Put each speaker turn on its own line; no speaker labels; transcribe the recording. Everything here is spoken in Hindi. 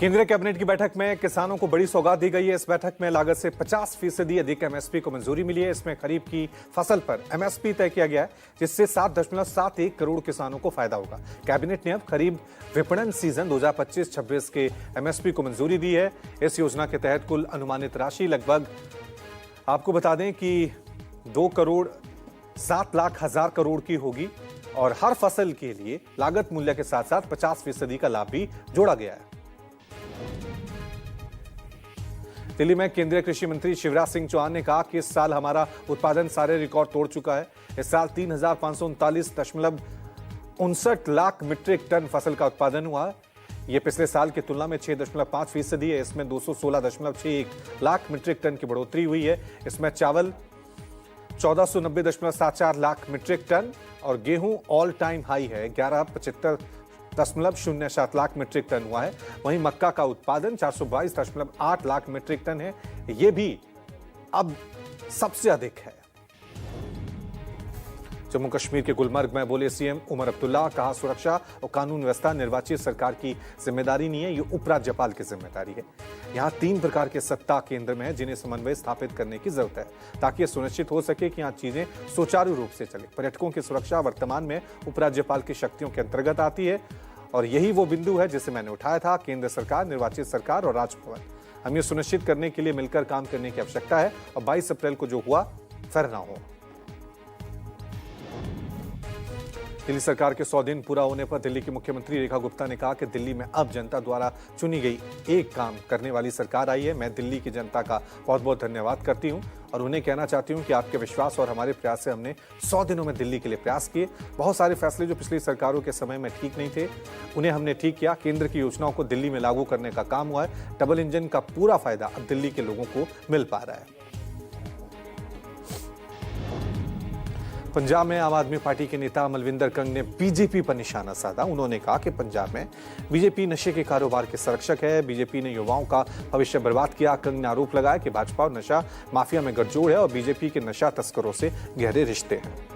केंद्रीय कैबिनेट की बैठक में किसानों को बड़ी सौगात दी गई है। इस बैठक में लागत से 50% अधिक एमएसपी को मंजूरी मिली है। इसमें खरीफ की फसल पर एमएसपी तय किया गया है, जिससे 7.71 करोड़ किसानों को फायदा होगा। कैबिनेट ने अब खरीफ विपणन सीजन 2025-26 के एमएसपी को मंजूरी दी है। इस योजना के तहत कुल अनुमानित राशि लगभग, आपको बता दें कि 2,07,00,000 करोड़ की होगी और हर फसल के लिए लागत मूल्य के साथ साथ 50% का लाभ भी जोड़ा गया है। दिल्ली में केंद्रीय कृषि मंत्री शिवराज सिंह चौहान ने कहा कि इस साल हमारा उत्पादन सारे रिकॉर्ड तोड़ चुका है। इस साल 3,539.59 लाख मीट्रिक टन फसल का उत्पादन हुआ है। यह पिछले साल की तुलना में 6.5% है। इसमें 216.61 लाख मीट्रिक टन की बढ़ोतरी हुई है। इसमें चावल 1490.74 लाख मीट्रिक टन और गेहूं ऑल टाइम हाई है, 1175.07 लाख मीट्रिक टन हुआ है। वहीं मक्का का उत्पादन 422.8 लाख मीट्रिक टन है। यह भी अब सबसे अधिक है। जम्मू कश्मीर के गुलमर्ग में बोले सीएम उमर अब्दुल्ला, कहा सुरक्षा और कानून व्यवस्था निर्वाचित सरकार की जिम्मेदारी नहीं है, ये उपराज्यपाल की जिम्मेदारी है। यहाँ 3 प्रकार के सत्ता केंद्र में है, जिन्हें समन्वय स्थापित करने की जरूरत है ताकि यह सुनिश्चित हो सके कि यहाँ चीजें सुचारू रूप से चले। पर्यटकों की सुरक्षा वर्तमान में उपराज्यपाल की शक्तियों के अंतर्गत आती है और यही वो बिंदु है जिसे मैंने उठाया था। केंद्र सरकार, निर्वाचित सरकार और राजभवन, हम ये सुनिश्चित करने के लिए मिलकर काम करने की आवश्यकता है और 22 अप्रैल को जो हुआ फिर ना हो। दिल्ली सरकार के 100 दिन पूरा होने पर दिल्ली की मुख्यमंत्री रेखा गुप्ता ने कहा कि दिल्ली में अब जनता द्वारा चुनी गई एक काम करने वाली सरकार आई है। मैं दिल्ली की जनता का बहुत बहुत धन्यवाद करती हूं और उन्हें कहना चाहती हूं कि आपके विश्वास और हमारे प्रयास से हमने 100 दिनों में दिल्ली के लिए प्रयास किए। बहुत सारे फैसले जो पिछली सरकारों के समय में ठीक नहीं थे, उन्हें हमने ठीक किया। केंद्र की योजनाओं को दिल्ली में लागू करने का काम हुआ है। डबल इंजन का पूरा फायदा अब दिल्ली के लोगों को मिल पा रहा है। पंजाब में आम आदमी पार्टी के नेता मलविंदर कंग ने बीजेपी पर निशाना साधा। उन्होंने कहा कि पंजाब में बीजेपी नशे के कारोबार के संरक्षक है। बीजेपी ने युवाओं का भविष्य बर्बाद किया। कंग ने आरोप लगाया कि भाजपा और नशा माफिया में गठजोड़ है और बीजेपी के नशा तस्करों से गहरे रिश्ते हैं।